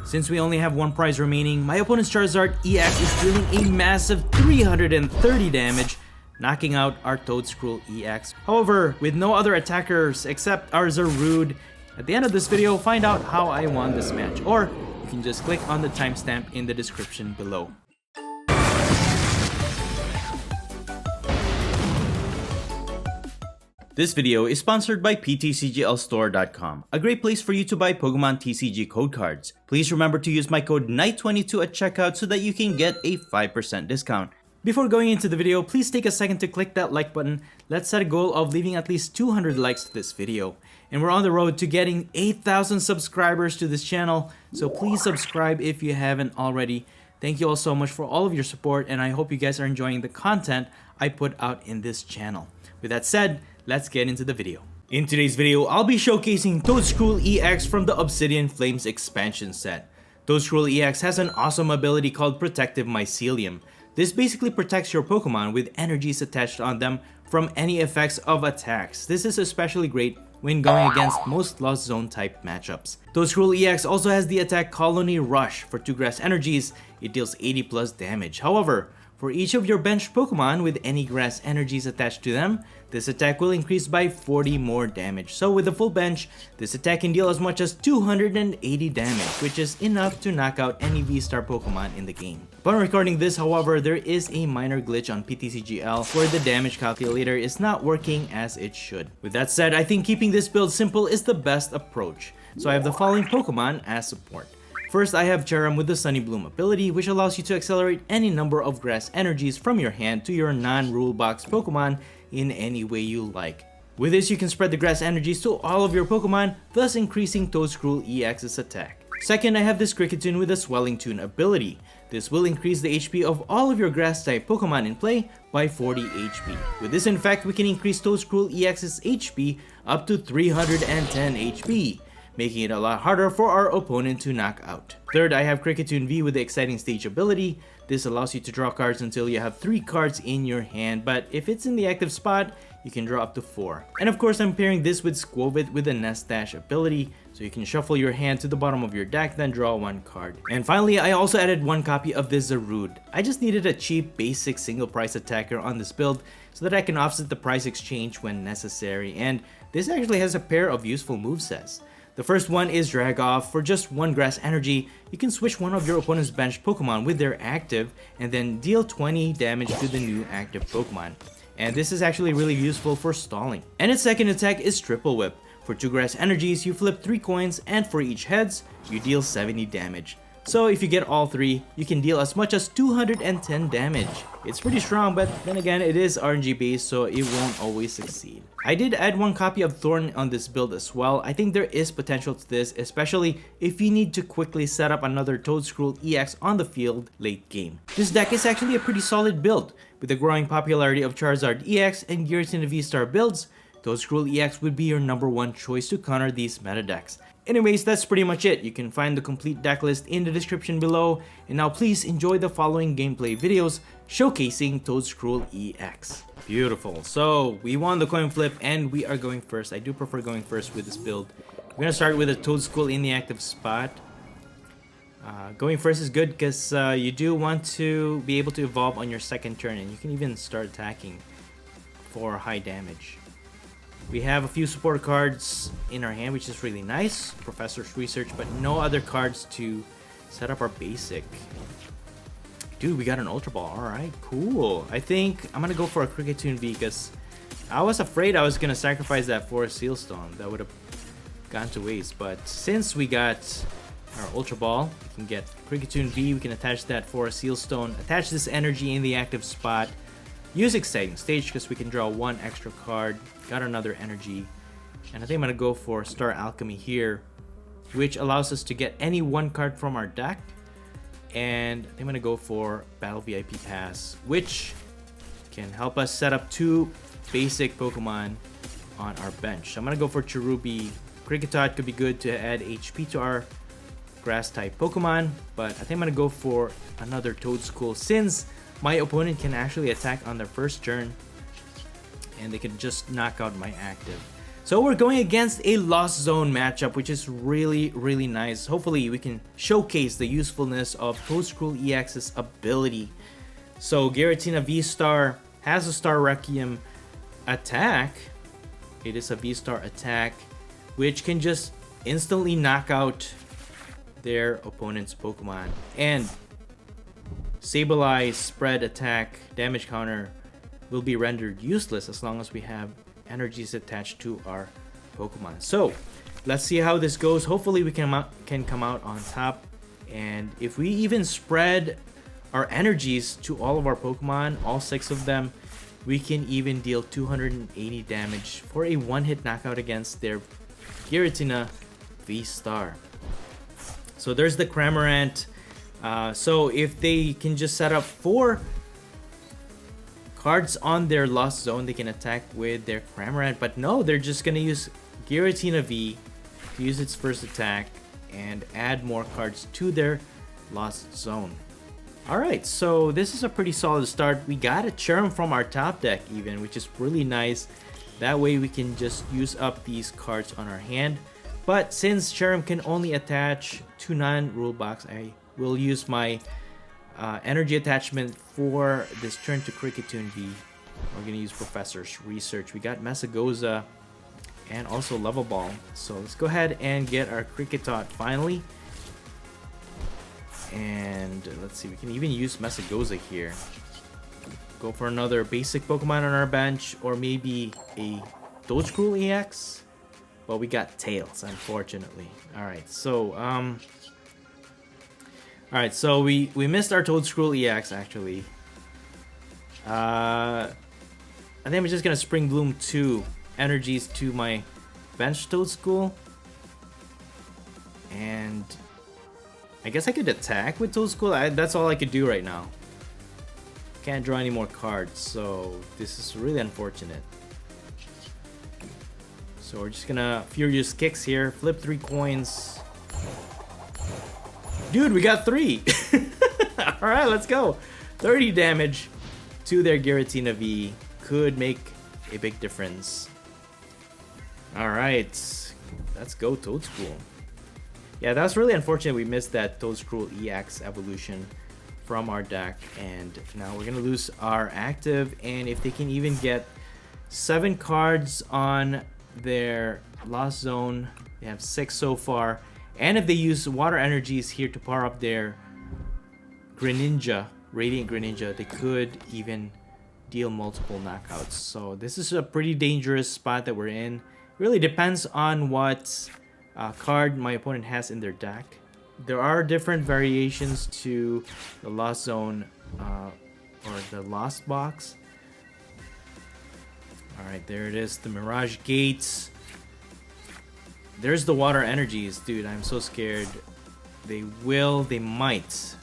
Since we only have one prize remaining, my opponent's Charizard EX is dealing a massive 330 damage, knocking out our Toedscruel EX. However, with no other attackers except our Zarude, at the end of this video, find out how I won this match, or you can just click on the timestamp in the description below. This video is sponsored by PTCGLstore.com, a great place for you to buy Pokemon TCG code cards. Please remember to use my code KNIGHT22 at checkout so that you can get a 5% discount. Before going into the video, please take a second to click that like button. Let's set a goal of leaving at least 200 likes to this video. And we're on the road to getting 8,000 subscribers to this channel, so please subscribe if you haven't already. Thank you all so much for all of your support, and I hope you guys are enjoying the content I put out in this channel. With that said, let's get into the video. In today's video, I'll be showcasing Toedscruel EX from the Obsidian Flames expansion set. Toedscruel EX has an awesome ability called Protective Mycelium. This basically protects your Pokemon with energies attached on them from any effects of attacks. This is especially great when going against most Lost Zone type matchups. Toedscruel EX also has the attack Colony Rush. For 2 grass energies, it deals 80 plus damage. However, for each of your benched Pokemon with any grass energies attached to them, this attack will increase by 40 more damage. So with a full bench, this attack can deal as much as 280 damage, which is enough to knock out any V-Star Pokemon in the game. Upon recording this, however, there is a minor glitch on PTCGL where the damage calculator is not working as it should. With that said, I think keeping this build simple is the best approach. So I have the following Pokemon as support. First, I have Charam with the Sunny Bloom ability, which allows you to accelerate any number of grass energies from your hand to your non-rule box Pokemon in any way you like. With this, you can spread the grass energies to all of your Pokemon, thus increasing Toedscruel EX's attack. Second, I have this Kricketune with the Swelling Tune ability. This will increase the HP of all of your grass type Pokemon in play by 40 HP. With this, in fact, we can increase Toedscruel EX's HP up to 310 HP. Making it a lot harder for our opponent to knock out. Third, I have Kricketune V with the Exciting Stage ability. This allows you to draw cards until you have 3 cards in your hand, but if it's in the active spot, you can draw up to 4. And of course, I'm pairing this with Skwovet with the Nest Dash ability, so you can shuffle your hand to the bottom of your deck, then draw 1 card. And finally, I also added 1 copy of this Zarude. I just needed a cheap, basic single price attacker on this build so that I can offset the price exchange when necessary, and this actually has a pair of useful movesets. The first one is Drag Off. For just 1 grass energy, you can switch one of your opponent's benched Pokemon with their active and then deal 20 damage to the new active Pokemon. And this is actually really useful for stalling. And its second attack is Triple Whip. For 2 grass energies, you flip 3 coins, and for each heads, you deal 70 damage. So if you get all 3, you can deal as much as 210 damage. It's pretty strong, but then again, it is RNG based, so it won't always succeed. I did add 1 copy of Thorn on this build as well. I think there is potential to this, especially if you need to quickly set up another Toedscruel EX on the field late game. This deck is actually a pretty solid build. With the growing popularity of Charizard EX and Giratina VSTAR builds, Toedscruel EX would be your #1 choice to counter these meta decks. Anyways, that's pretty much it. You can find the complete deck list in the description below. And now please enjoy the following gameplay videos showcasing Toedscruel EX. Beautiful. So we won the coin flip and we are going first. I do prefer going first with this build. We're going to start with a Toedscruel in the active spot. Going first is good because you do want to be able to evolve on your second turn, and you can even start attacking for high damage. We have a few support cards in our hand, which is really nice. Professor's Research, but no other cards to set up our basic. Dude, we got an Ultra Ball. Alright, cool. I think I'm going to go for a Kricketune V because I was afraid I was going to sacrifice that for a Seal Stone. That would have gone to waste. But since we got our Ultra Ball, we can get Kricketune V. We can attach that for a Seal Stone. Attach this energy in the active spot. Use Exciting Stage because we can draw 1 extra card. Got another energy. And I think I'm going to go for Star Alchemy here, which allows us to get any 1 card from our deck. And I think I'm going to go for Battle VIP Pass, which can help us set up 2 basic Pokemon on our bench. So I'm going to go for Cherubi. Kricketot could be good to add HP to our grass type Pokemon, but I think I'm going to go for another Toedscruel since my opponent can actually attack on their first turn and they can just knock out my active. So we're going against a Lost Zone matchup, which is really, really nice. Hopefully we can showcase the usefulness of Toedscruel EX's ability. So Giratina VSTAR has a Star Requiem attack. It is a VSTAR attack, which can just instantly knock out their opponent's Pokemon. And Sableye's spread attack damage counter will be rendered useless as long as we have energies attached to our Pokemon. So let's see how this goes. Hopefully we can come out on top. And if we even spread our energies to all of our Pokemon, all 6 of them, we can even deal 280 damage for a one-hit knockout against their Giratina VSTAR. So there's the Cramorant. So if they can just set up 4 cards on their Lost Zone, they can attack with their Cramorant. But no, they're just gonna use Giratina V to use its first attack and add more cards to their Lost Zone. Alright, so this is a pretty solid start. We got a Cherrim from our top deck even, which is really nice. That way we can just use up these cards on our hand. But since Cherrim can only attach to non-rule box, I will use my energy attachment for this turn to Kricketune V. We're going to use Professor's Research. We got Messagoza and also Level Ball. So let's go ahead and get our Kricketot finally. And let's see, we can even use Messagoza here. Go for another basic Pokemon on our bench, or maybe a Toedscruel EX. Well, we got Tails, unfortunately. Alright, so we missed our Toedscruel EX actually. I think I'm just gonna Spring Bloom 2 energies to my bench Toedscruel. And I guess I could attack with Toedscruel. That's all I could do right now. Can't draw any more cards, so this is really unfortunate. So we're just gonna Furious Kicks here, flip 3 coins. Dude, we got 3! Alright, let's go! 30 damage to their Giratina V could make a big difference. Alright, let's go Toedscruel. Yeah, that's really unfortunate we missed that Toedscruel EX evolution from our deck, and now we're gonna lose our active. And if they can even get 7 cards on their Lost Zone, they have 6 so far, and if they use water energies here to power up their Greninja, Radiant Greninja, they could even deal multiple knockouts. So this is a pretty dangerous spot that we're in. Really depends on what card my opponent has in their deck. There are different variations to the Lost Zone or the Lost Box. Alright, there it is, the Mirage Gates. There's the water energies. Dude, I'm so scared. They might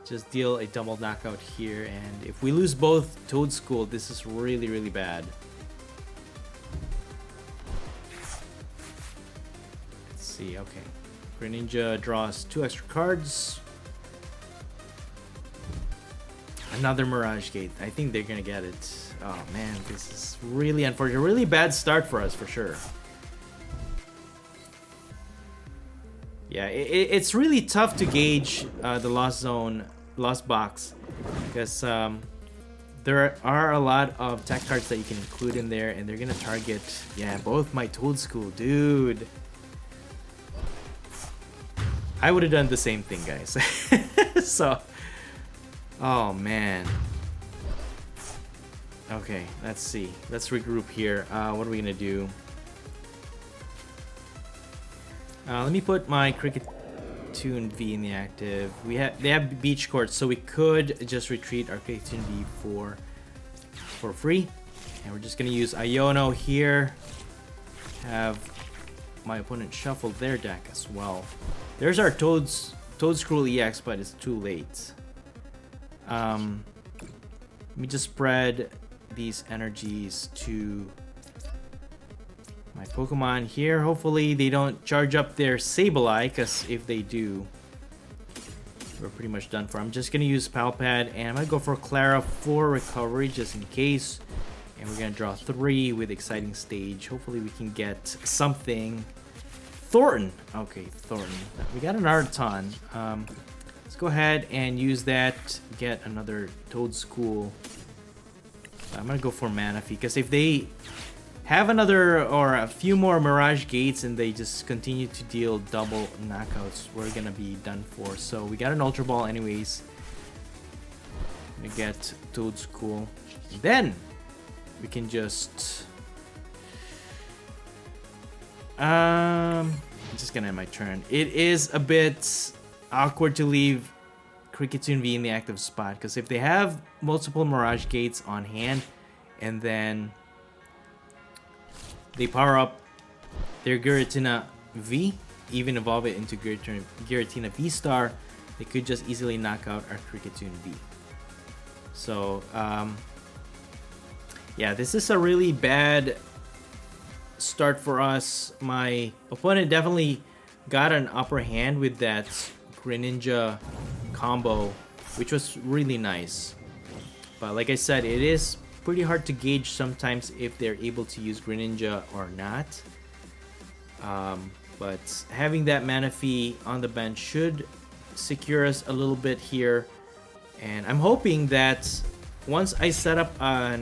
just deal a double knockout here. And if we lose both Toedscruel, this is really, really bad. Let's see, okay. Greninja draws 2 extra cards. Another Mirage Gate. I think they're gonna get it. Oh man, this is really unfortunate. Really bad start for us, for sure. Yeah, it's really tough to gauge the Lost Zone, Lost Box, because there are a lot of tech cards that you can include in there, and they're gonna target, yeah, both my Toedscruel, dude. I would have done the same thing, guys. So, oh man. Okay, let's see. Let's regroup here. What are we gonna do? Let me put my Kricketune V in the active. They have Beach Court, so we could just retreat our Kricketune V for free. And we're just gonna use Iono here. Have my opponent shuffle their deck as well. There's our Toedscruel EX, but it's too late. Let me just spread these energies to my Pokemon here. Hopefully they don't charge up their Sableye, because if they do, we're pretty much done for. I'm just going to use Palpad, and I'm going to go for Clara for recovery just in case. And we're gonna draw 3 with Exciting Stage. Hopefully we can get something. Thornton. Okay, Thornton. We got an Arton. Let's go ahead and use that. Get another Toedscruel. I'm gonna go for Manaphy, because if they have another or a few more Mirage Gates and they just continue to deal double knockouts, we're gonna be done for. So we got an Ultra Ball anyways. We get Toedscruel. Then we can just I'm just gonna end my turn. It is a bit awkward to leave Kricketune V in the active spot, because if they have multiple Mirage Gates on hand and then they power up their Giratina V, even evolve it into Giratina VSTAR, they could just easily knock out our Kricketune V. So yeah, this is a really bad start for us. My opponent definitely got an upper hand with that Greninja combo, which was really nice. But like I said, it is pretty hard to gauge sometimes if they're able to use Greninja or not. But having that Manaphy on the bench should secure us a little bit here. And I'm hoping that once I set up a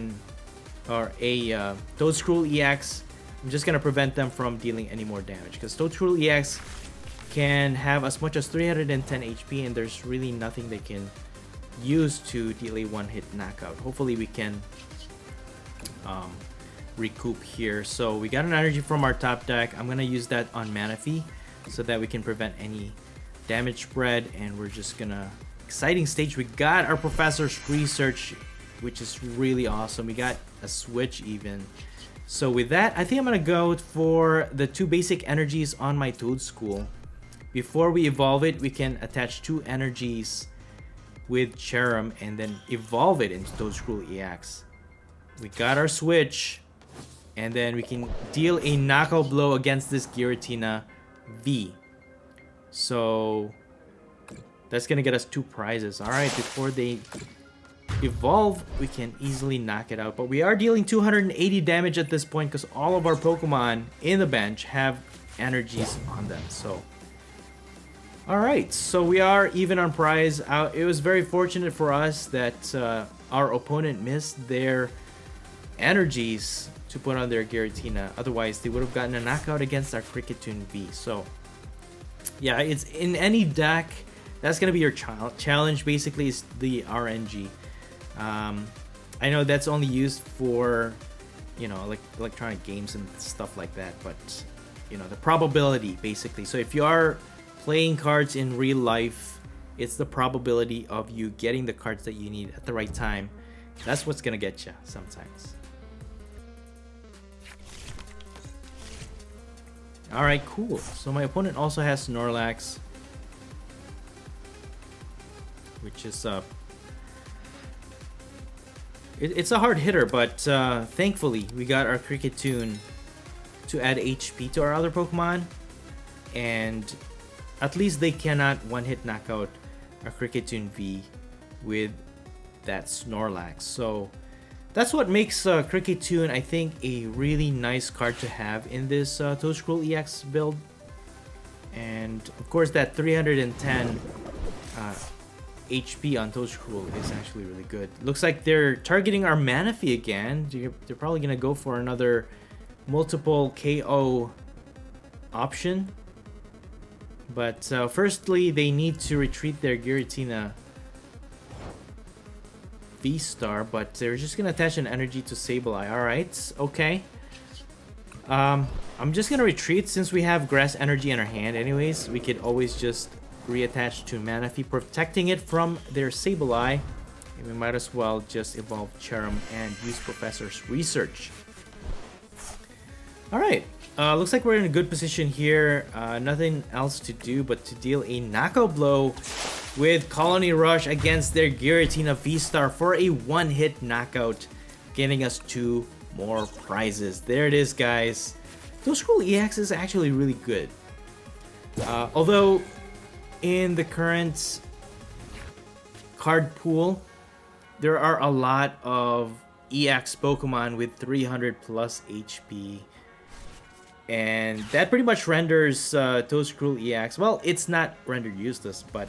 Toedscruel EX, I'm just gonna prevent them from dealing any more damage, because Toedscruel EX can have as much as 310 HP and there's really nothing they can use to deal a one-hit knockout. Hopefully we can recoup here. So we got an energy from our top deck. I'm gonna use that on Manaphy so that we can prevent any damage spread, and we're just gonna Exciting Stage. We got our Professor's Research, which is really awesome. We got a switch even. So with that, I think I'm gonna go for the 2 basic energies on my Toedscruel. Before we evolve it, we can attach 2 energies with Cherrim and then evolve it into Toedscruel EX. We got our switch, and then we can deal a knockout blow against this Giratina V. So that's gonna get us 2 prizes. Alright, before they evolve, we can easily knock it out. But we are dealing 280 damage at this point because all of our Pokemon in the bench have energies on them. So alright, so we are even on prize. It was very fortunate for us that our opponent missed their energies to put on their Giratina. Otherwise, they would have gotten a knockout against our Kricketune V. So yeah, it's in any deck. That's gonna be your challenge. Basically, is the RNG. I know that's only used for, you know, like electronic games and stuff like that. But you know, the probability basically. So if you are playing cards in real life, it's the probability of you getting the cards that you need at the right time. That's what's gonna get you sometimes. Alright, cool. So my opponent also has Snorlax, which is it's a hard hitter, but thankfully we got our Kricketune to add HP to our other Pokemon, and at least they cannot one-hit knock out our Kricketune V with that Snorlax. So that's what makes Kricketune, I think, a really nice card to have in this Toedscruel EX build. And of course, that 310 HP on Toedscruel is actually really good. Looks like they're targeting our Manaphy again. They're probably gonna go for another multiple KO option. But firstly, they need to retreat their Giratina VSTAR, but they're just gonna attach an energy to Sableye. Alright, okay. I'm just gonna retreat since we have Grass Energy in our hand anyways. We could always just reattach to Manaphy, protecting it from their Sableye. And we might as well just evolve Cherrim and use Professor's Research. Alright, looks like we're in a good position here. Nothing else to do but to deal a knockout blow with Colony Rush against their Giratina VSTAR for a one-hit knockout, getting us 2 more prizes. There it is, guys. Toedscruel EX is actually really good. Although in the current card pool, there are a lot of EX Pokemon with 300 plus HP. And that pretty much renders Toedscruel EX. Well, it's not rendered useless, but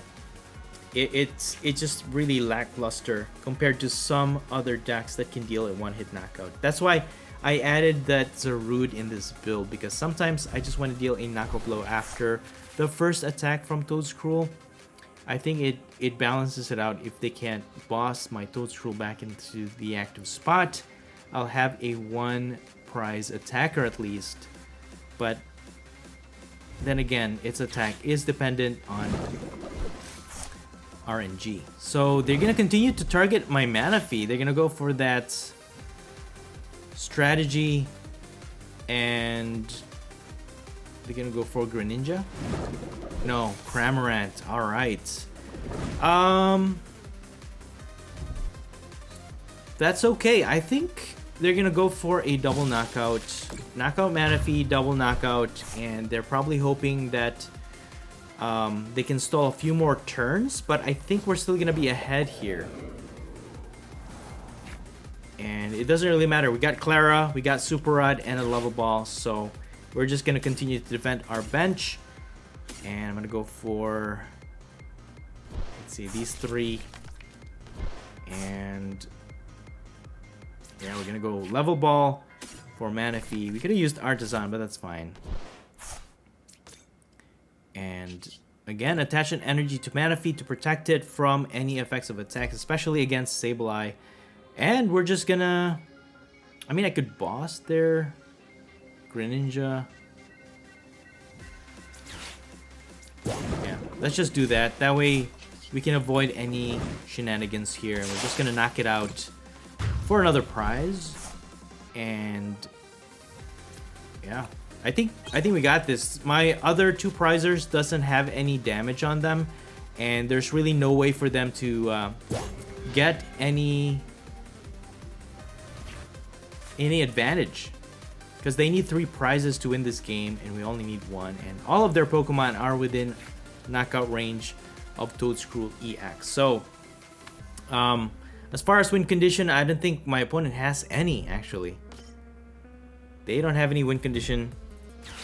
it's just really lackluster compared to some other decks that can deal a one-hit knockout. That's why I added that Zarude in this build, because sometimes I just want to deal a knockout blow after the first attack from Toedscruel. I think it balances it out. If they can't boss my Toedscruel back into the active spot, I'll have a one prize attacker at least. But then again, its attack is dependent on RNG. So they're gonna continue to target my Manaphy. They're gonna go for that strategy, and they're gonna go for Greninja. No, Cramorant. All right. That's okay. I think they're gonna go for a double knockout. Knockout Manaphy, double knockout, and they're probably hoping that they can stall a few more turns, but I think we're still gonna be ahead here. And it doesn't really matter. We got Clara, we got Super Rod, and a Level Ball, so we're just gonna continue to defend our bench. And I'm gonna go for, let's see, these three. And yeah, we're gonna go Level Ball for Manaphy. We could have used Artisan, but that's fine. And again, attach an energy to Manaphy to protect it from any effects of attacks, especially against Sableye. And we're just gonna, I mean, I could boss their Greninja. Yeah, let's just do that. That way we can avoid any shenanigans here. And we're just gonna knock it out for another prize. And yeah, I think we got this. My other two prizers doesn't have any damage on them, and there's really no way for them to get any advantage, because they need 3 prizes to win this game, and we only need 1. And all of their Pokemon are within knockout range of Toedscruel EX. So, as far as win condition, I don't think my opponent has any, actually. They don't have any win condition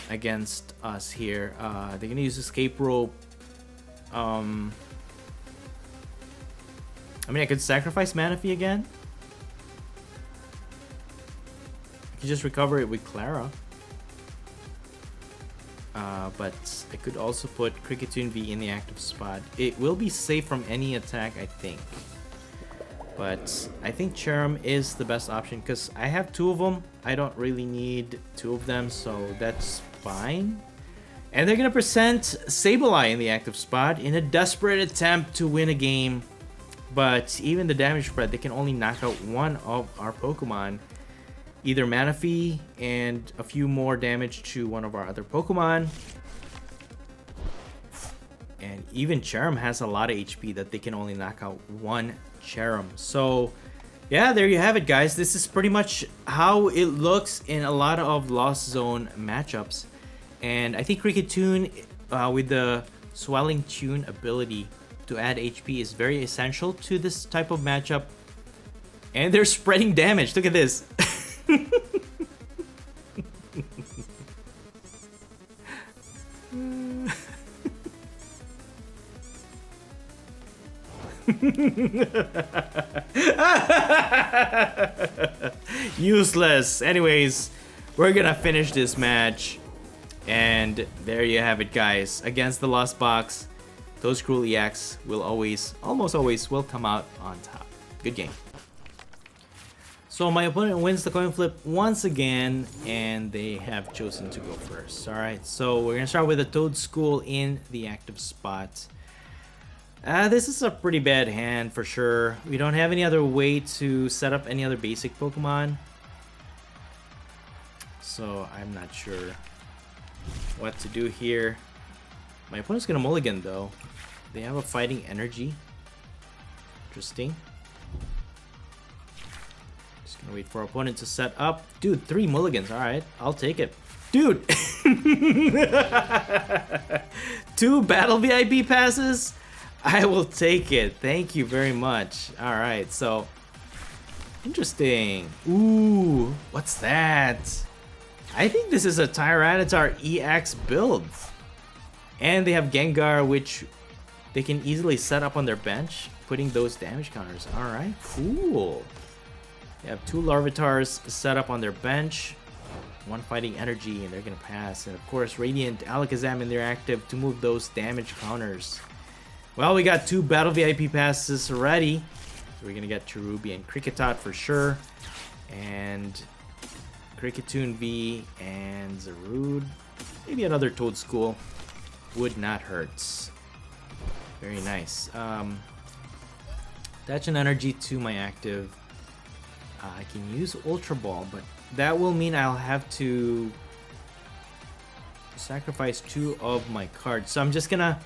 against us here. They're gonna use Escape Rope. I mean, I could sacrifice Manaphy again. I could just recover it with Clara. But I could also put Kricketune V in the active spot. It will be safe from any attack, I think. But I think Cherrim is the best option because I have 2 of them. I don't really need 2 of them, so that's fine. And they're going to present Sableye in the active spot in a desperate attempt to win a game. But even the damage spread, they can only knock out 1 of our Pokemon. Either Manaphy and a few more damage to one of our other Pokemon. And even Cherrim has a lot of HP that they can only knock out 1 Cherrim. So yeah, there you have it, guys. This is pretty much how it looks in a lot of Lost Zone matchups. And I think Kricketune with the Swelling Tune ability to add HP is very essential to this type of matchup. And they're spreading damage. Look at this. Useless. Anyways, we're gonna finish this match. And there you have it, guys. Against the Lost Box, Toedscruel EX will almost always will come out on top. Good game. So my opponent wins the coin flip once again, and they have chosen to go first. Alright, so we're gonna start with a Toedscruel in the active spot. This is a pretty bad hand for sure. We don't have any other way to set up any other basic Pokemon. So I'm not sure what to do here. My opponent's gonna mulligan though. They have a fighting energy. Interesting. Just gonna wait for our opponent to set up. Dude, 3 mulligans. Alright, I'll take it. Dude! 2 battle VIP passes? I will take it. Thank you very much. Alright, so Interesting. Ooh, what's that? I think this is a Tyranitar EX build. And they have Gengar, which they can easily set up on their bench, putting those damage counters. Alright, cool. They have 2 Larvitars set up on their bench. 1 Fighting Energy, and they're gonna pass. And of course, Radiant Alakazam in their active to move those damage counters. Well, we got 2 Battle VIP passes already. So we're gonna get Cherubi and Kricketot for sure. And Cricketune V and Zarude. Maybe another Toedscruel. Would not hurt. Very nice. Attach an energy to my active. I can use Ultra Ball, but that will mean I'll have to sacrifice 2 of my cards. So I'm just gonna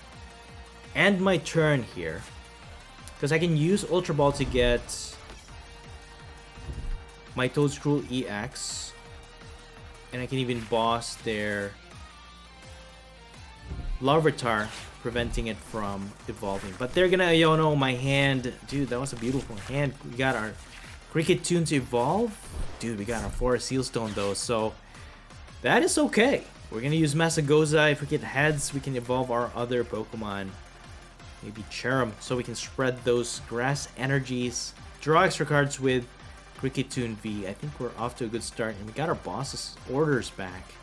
end my turn here. Because I can use Ultra Ball to get my Toedscruel EX. And I can even boss their Larvitar, preventing it from evolving. But they're gonna Iono my hand. Dude, that was a beautiful hand. We got our Cricketune to evolve. Dude, we got our Forest Sealstone though, so that is okay. We're gonna use Masagoza. If we get heads, we can evolve our other Pokemon. Maybe Cherim, so we can spread those grass energies. Draw extra cards with Cricketune V. I think we're off to a good start, and we got our boss's orders back.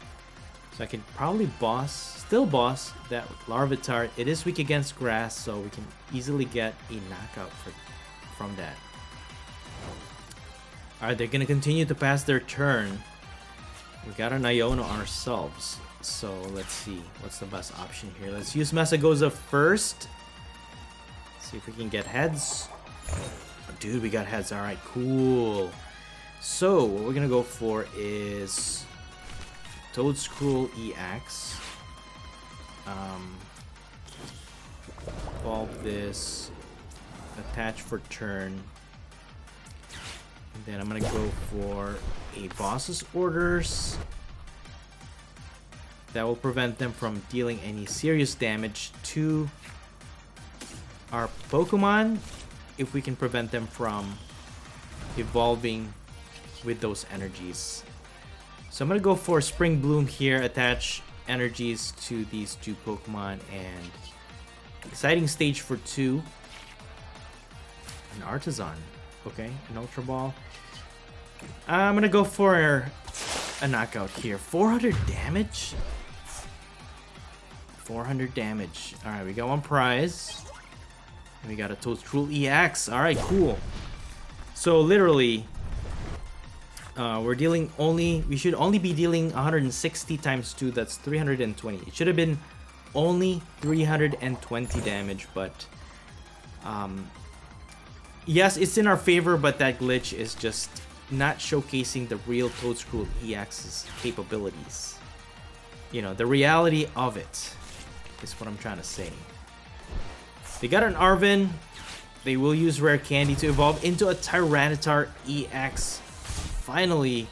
So I can probably still boss that Larvitar. It is weak against grass, so we can easily get a knockout from that. Alright, they're gonna continue to pass their turn. We got an Iono ourselves. So let's see, what's the best option here? Let's use Masagoza first. See if we can get heads. Dude, we got heads. Alright, cool. So what we're gonna go for is Toedscruel EX. Evolve this. Attach for turn. And then I'm gonna go for a boss's orders. That will prevent them from dealing any serious damage to our Pokemon if we can prevent them from evolving with those energies. So I'm gonna go for Spring Bloom here, attach energies to these 2 Pokemon, and exciting stage for 2. An Artisan, okay, an Ultra Ball. I'm gonna go for a knockout here. 400 damage? 400 damage. Alright, we got 1 prize. And we got a Toedscruel EX. Alright, cool. So literally, we should only be dealing 160 times 2, that's 320. It should have been only 320 damage, but yes, it's in our favor, but that glitch is just not showcasing the real Toedscruel EX's capabilities. You know, the reality of it is what I'm trying to say. They got an Arven. They will use Rare Candy to evolve into a Tyranitar EX. Finally.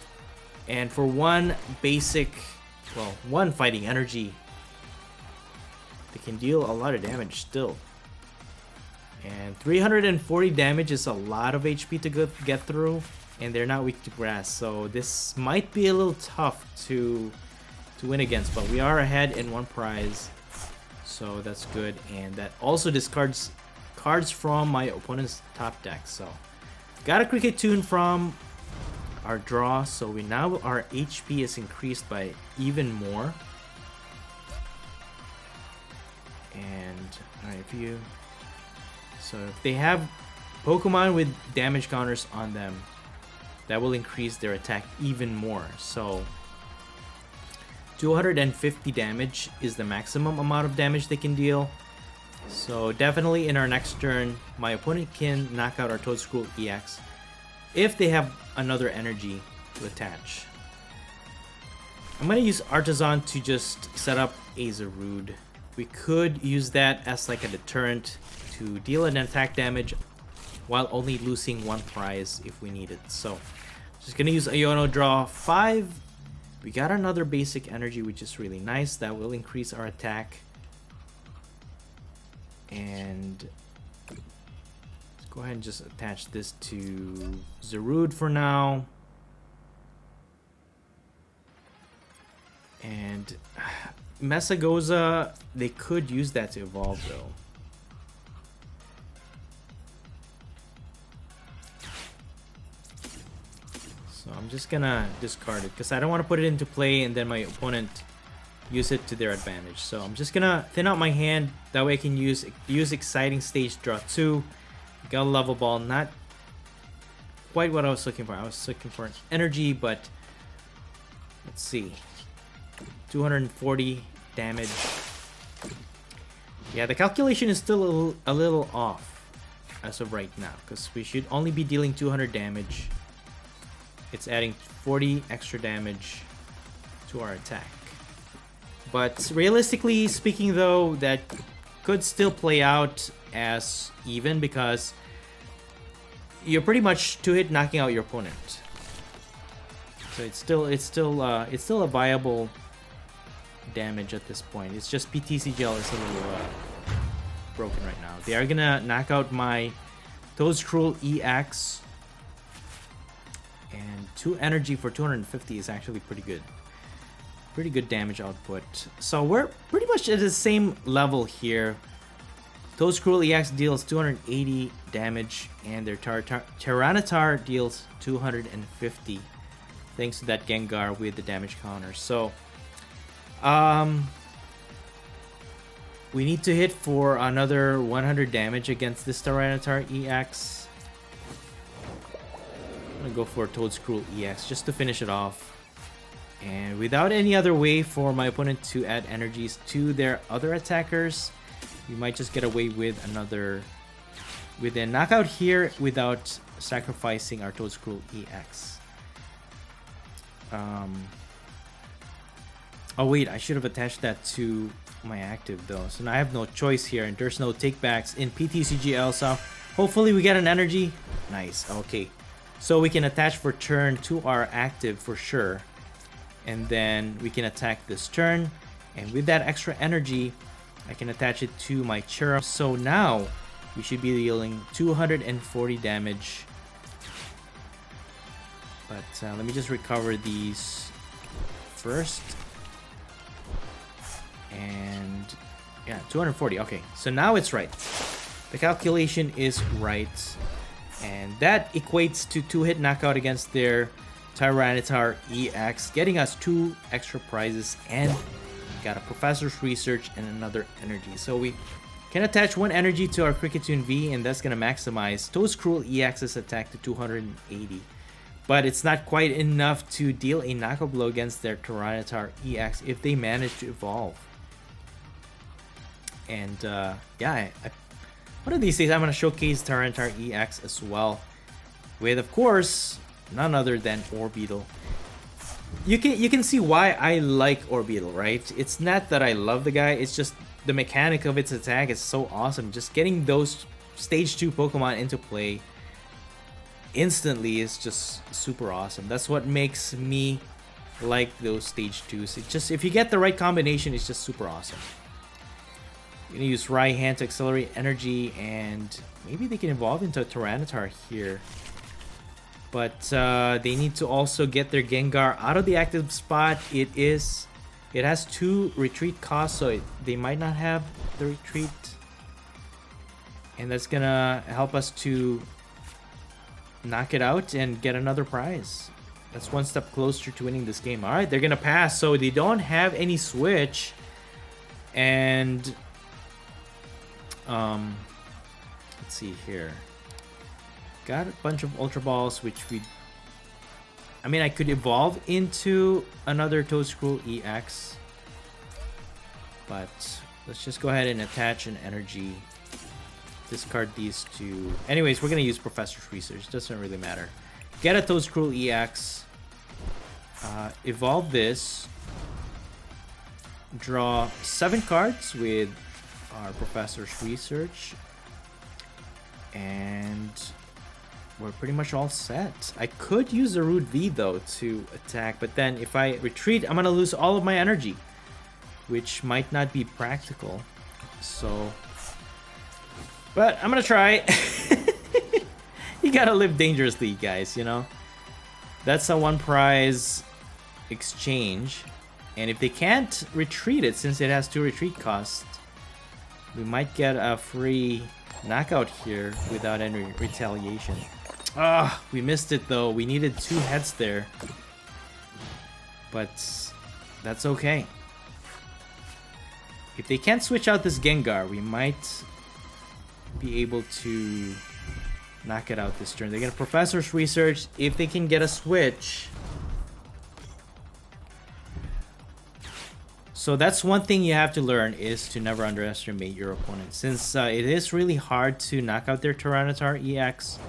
And for 1 basic, well, 1 Fighting Energy, they can deal a lot of damage still. And 340 damage is a lot of HP to get through. And they're not weak to grass. So this might be a little tough to win against. But we are ahead in 1 prize. So that's good. And that also discards cards from my opponent's top deck. So got a Cricketune from our draw. So we now, our HP is increased by even more. And alright, so if they have Pokemon with damage counters on them, that will increase their attack even more. So 250 damage is the maximum amount of damage they can deal. So definitely in our next turn, my opponent can knock out our Toedscruel EX if they have another energy to attach. I'm going to use Artisan to just set up a Zarude. We could use that as like a deterrent to deal an attack damage while only losing 1 prize if we need it. So just going to use Iono, draw 5. We got another basic energy, which is really nice. That will increase our attack. And Go ahead and just attach this to Zarude for now. And Mesagoza, they could use that to evolve though. So I'm just gonna discard it because I don't want to put it into play and then my opponent use it to their advantage. So I'm just gonna thin out my hand. That way I can use Exciting Stage, draw 2. Got a level ball, not quite what I was looking for. I was looking for an energy, but let's see. 240 damage. Yeah, the calculation is still a little off as of right now because we should only be dealing 200 damage. It's adding 40 extra damage to our attack. But realistically speaking though, that could still play out as even because you're pretty much 2-hit knocking out your opponent. So it's still a viable damage at this point. It's just PTCGL is a little broken right now. They are gonna knock out my Toedscruel EX, and 2 energy for 250 is actually pretty good. Pretty good damage output. So we're pretty much at the same level here. Toedscruel EX deals 280 damage, and their Tyranitar deals 250, thanks to that Gengar with the damage counter. So, we need to hit for another 100 damage against this Tyranitar EX. I'm gonna go for Toedscruel EX just to finish it off. And without any other way for my opponent to add energies to their other attackers, we might just get away with a knockout here without sacrificing our Toedscruel EX. Oh wait, I should have attached that to my active though. So now I have no choice here, and there's no takebacks in PTCGL. So hopefully we get an energy. Nice. Okay, so we can attach for turn to our active for sure, and then we can attack this turn. And with that extra energy, I can attach it to my Churro. So now we should be dealing 240 damage. But let me just recover these first. And yeah, 240. Okay, so now it's right. The calculation is right. And that equates to 2-hit knockout against their Tyranitar EX, getting us 2 extra prizes, and got a Professor's Research and another energy. So we can attach 1 energy to our Cricketune V, and that's going to maximize Toedscruel EX's attack to 280. But it's not quite enough to deal a knockout blow against their Tyranitar EX if they manage to evolve. And yeah, one of these days I'm going to showcase Tyranitar EX as well, with of course none other than Orbeetle. You can see why I like Orbeetle, right? It's not that I love the guy, it's just the mechanic of its attack is so awesome. Just getting those stage 2 Pokemon into play instantly is just super awesome. That's what makes me like those stage 2s. It just, if you get the right combination, it's just super awesome. You're gonna use Raihan to accelerate energy, and maybe they can evolve into a Tyranitar here. But they need to also get their Gengar out of the active spot. It has 2 retreat costs, so they might not have the retreat. And that's gonna help us to knock it out and get another prize. That's 1 step closer to winning this game. Alright, they're gonna pass, so they don't have any switch. And let's see here. Got a bunch of Ultra Balls, which I could evolve into another Toedscruel EX, but let's just go ahead and attach an energy. Discard these 2. Anyways, we're gonna use Professor's Research. Doesn't really matter. Get a Toedscruel EX. Evolve this. Draw 7 cards with our Professor's Research, and we're pretty much all set. I could use a Rude V though to attack, but then if I retreat, I'm gonna lose all of my energy, which might not be practical. So, but I'm gonna try. you gotta live dangerously, guys, you know? That's a 1 prize exchange. And if they can't retreat it, since it has 2 retreat costs, we might get a free knockout here without any retaliation. Ah, we missed it though. We needed 2 heads there. But that's okay. If they can't switch out this Gengar, we might be able to knock it out this turn. They're gonna Professor's Research. If they can get a switch. So that's one thing you have to learn, is to never underestimate your opponent. Since it is really hard to knock out their Tyranitar EX.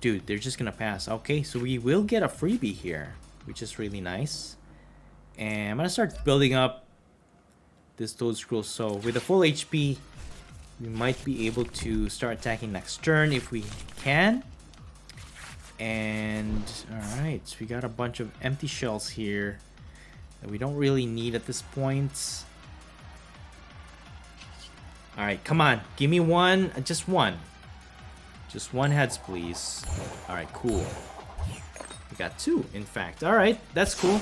Dude, they're just gonna pass. Okay, so we will get a freebie here, which is really nice. And I'm gonna start building up this Toedscruel. So with a full HP, we might be able to start attacking next turn if we can. And alright, so we got a bunch of empty shells here that we don't really need at this point. Alright, come on. Give me one. Just one. Just 1 heads, please. Alright, cool. We got 2, in fact. Alright, that's cool.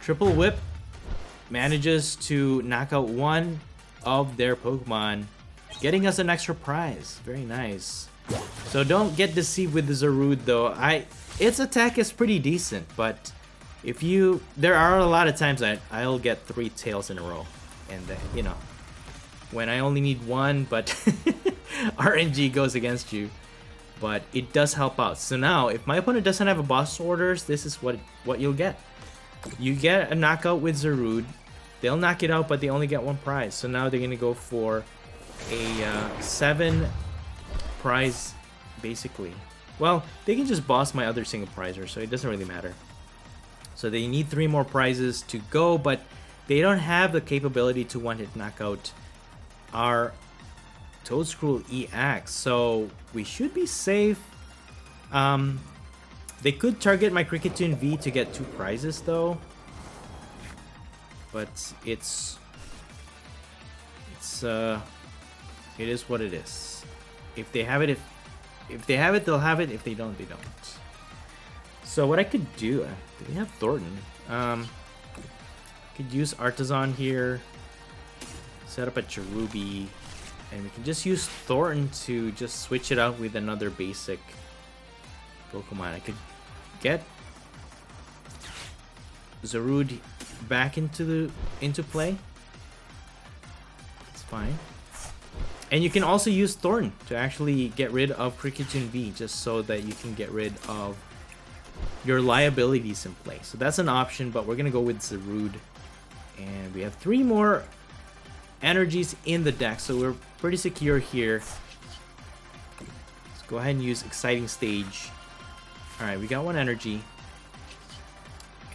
Triple Whip manages to knock out 1 of their Pokemon, getting us an extra prize. Very nice. So don't get deceived with the Zarude, though. Its attack is pretty decent, but if you... There are a lot of times that I'll get 3 tails in a row. And, you know, when I only need 1, but RNG goes against you. But it does help out. So now, if my opponent doesn't have a boss orders, this is what you'll get. You get a knockout with Zarude. They'll knock it out, but they only get 1 prize. So now they're going to go for a 7 prize, basically. Well, they can just boss my other single prizer, so it doesn't really matter. So they need 3 more prizes to go, but they don't have the capability to one-hit knockout our Toedscruel EX. So we should be safe. They could target my Cricketune V to get 2 prizes, though. But it is what it is. If they have it, if they have it, they'll have it. If they don't, they don't. So what I could do, do we have Thornton? Could use Artisan here. Set up a Cherubi. And we can just use Thornton to just switch it out with another basic Pokemon. I could get Zarude back into play. It's fine. And you can also use Thornton to actually get rid of Cricketune V, just so that you can get rid of your liabilities in play. So that's an option, but we're gonna go with Zarude. And we have 3 more energies in the deck, so we're pretty secure here. Let's go ahead and use Exciting Stage. Alright, we got 1 energy.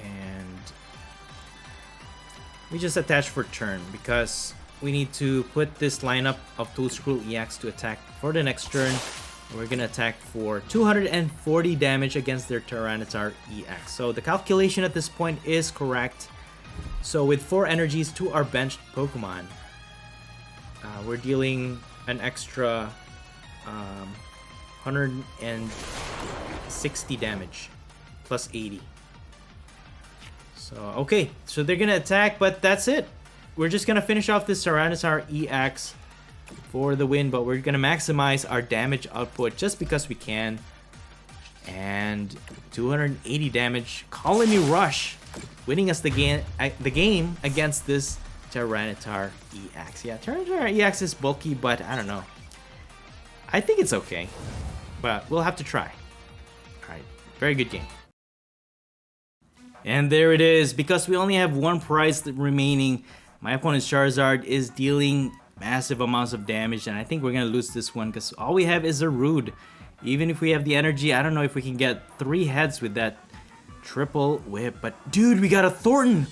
And we just attach for turn because we need to put this lineup of Toedscruel EX to attack for the next turn. We're gonna attack for 240 damage against their Tyranitar EX. So the calculation at this point is correct. So with 4 energies to our benched Pokemon, we're dealing an extra 160 damage plus 80. So okay, so they're gonna attack, but that's it. We're just gonna finish off this Tyranitar EX for the win, but we're gonna maximize our damage output just because we can. And 280 damage, Colony Rush, winning us the game against this Tyranitar EX. Yeah, Tyranitar EX is bulky, but I don't know. I think it's okay, but we'll have to try. Alright, very good game. And there it is. Because we only have 1 prize remaining, my opponent's Charizard is dealing massive amounts of damage, and I think we're gonna lose this one because all we have is a Rude. Even if we have the energy, I don't know if we can get 3 heads with that triple whip. But dude, we got a Thornton.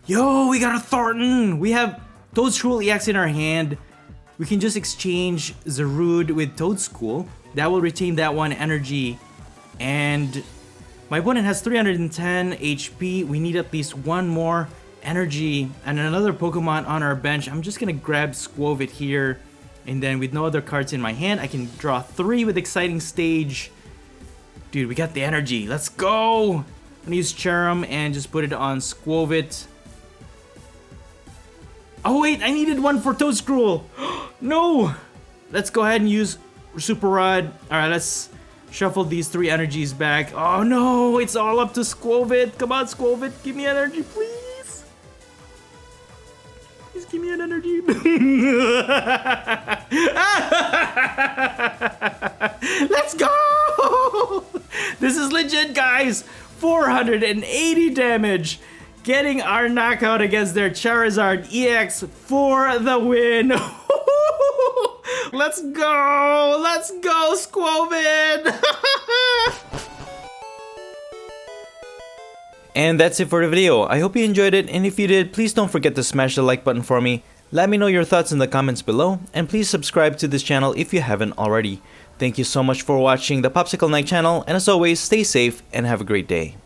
Yo, we got a Thornton. We have Toedscruel EX in our hand. We can just exchange Zarude with Toedscruel. That will retain that 1 energy. And my opponent has 310 HP. We need at least 1 more energy and another Pokemon on our bench. I'm just gonna grab Squovit here. And then with no other cards in my hand, I can draw 3 with Exciting Stage. Dude, we got the energy. Let's go! I'm gonna use Cherim and just put it on Squovit. Oh wait, I needed one for Toedscruel. No! Let's go ahead and use Super Rod. Alright, let's shuffle these 3 energies back. Oh no, it's all up to Squovit. Come on, Squovit, give me energy, please. Please give me an energy. Let's go! This is legit, guys. 480 damage. Getting our knockout against their Charizard EX for the win. Let's go! Let's go, Squovit! And that's it for the video. I hope you enjoyed it, and if you did, please don't forget to smash the like button for me. Let me know your thoughts in the comments below, and please subscribe to this channel if you haven't already. Thank you so much for watching the Popsicleknight channel, and as always, stay safe and have a great day.